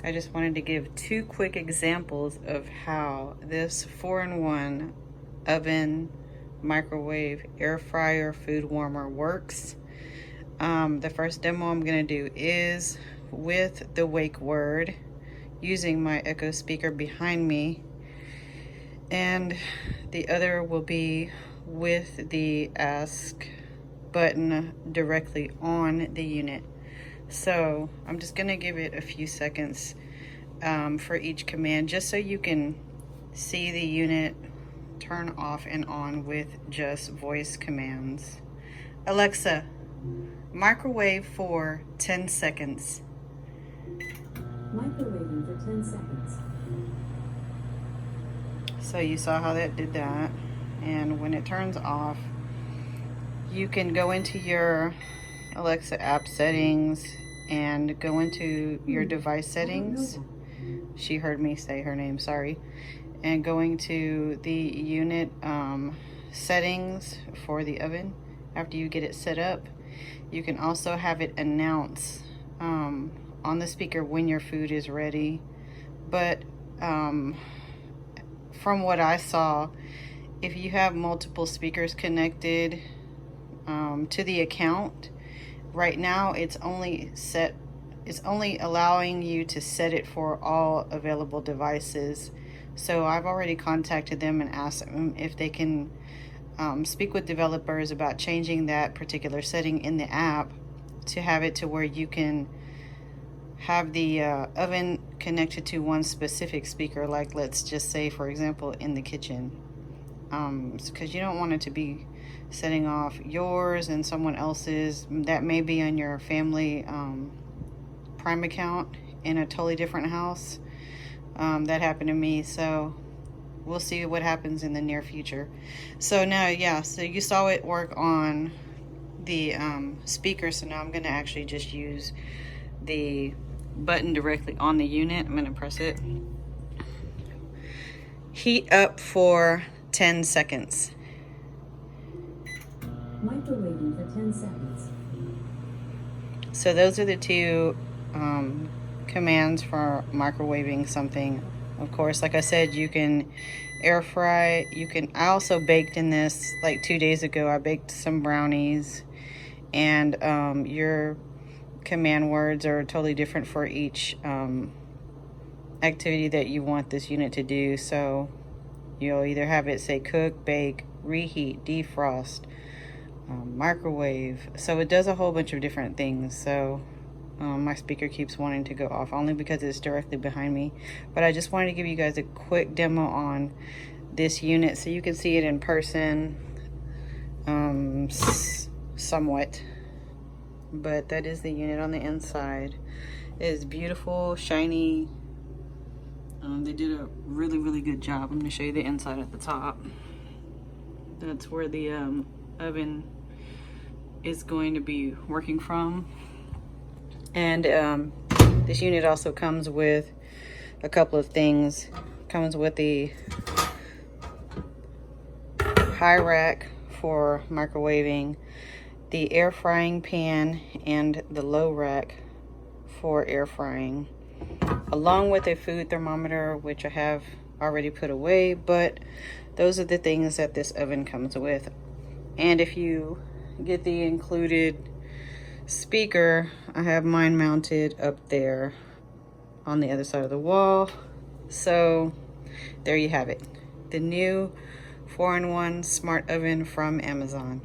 I just wanted to give two quick examples of how this 4-in-1 oven, microwave, air fryer, food warmer works. The first demo I'm going to do is with the wake word using my Echo speaker behind me, and the other will be with the ask button directly on the unit. So I'm just going to give it a few seconds for each command, just so you can see the unit turn off and on with just voice commands. Alexa, microwave for 10 seconds. Microwaving for 10 seconds. So you saw how that did that. And when it turns off, you can go into your Alexa app settings and go into your device settings. She heard me say her name, sorry. And going to the unit settings for the oven. After you get it set up, you can also have it announce on the speaker when your food is ready. But from what I saw, if you have multiple speakers connected to the account, right now it's only allowing you to set it for all available devices. So I've already contacted them and asked them if they can speak with developers about changing that particular setting in the app to have it to where you can have the oven connected to one specific speaker, like let's just say, for example, in the kitchen, because you don't want it to be setting off yours and someone else's that may be on your family Prime account in a totally different house. That happened to me, so we'll see what happens in the near future. So now, yeah, so you saw it work on the speaker, so now I'm going to actually just use the button directly on the unit. I'm going to press it. Heat up for 10 seconds. Microwaving for 10 seconds. So those are the two commands for microwaving something. Of course, like I said, you can air fry. I also baked in this like 2 days ago. I baked some brownies, and your command words are totally different for each activity that you want this unit to do. So you'll either have it say cook, bake, reheat, defrost, microwave. So it does a whole bunch of different things. So my speaker keeps wanting to go off only because it's directly behind me. But I just wanted to give you guys a quick demo on this unit so you can see it in person somewhat. But that is the unit on the inside. It is beautiful, shiny. They did a really, really good job. I'm going to show you the inside at the top. That's where the oven is going to be working from. And this unit also comes with a couple of things. Comes with the high rack for microwaving, the air frying pan, and the low rack for air frying, along with a food thermometer, which I have already put away. But those are the things that this oven comes with. And if you get the included speaker, I have mine mounted up there on the other side of the wall. So there you have it, the new 4-in-1 smart oven from Amazon.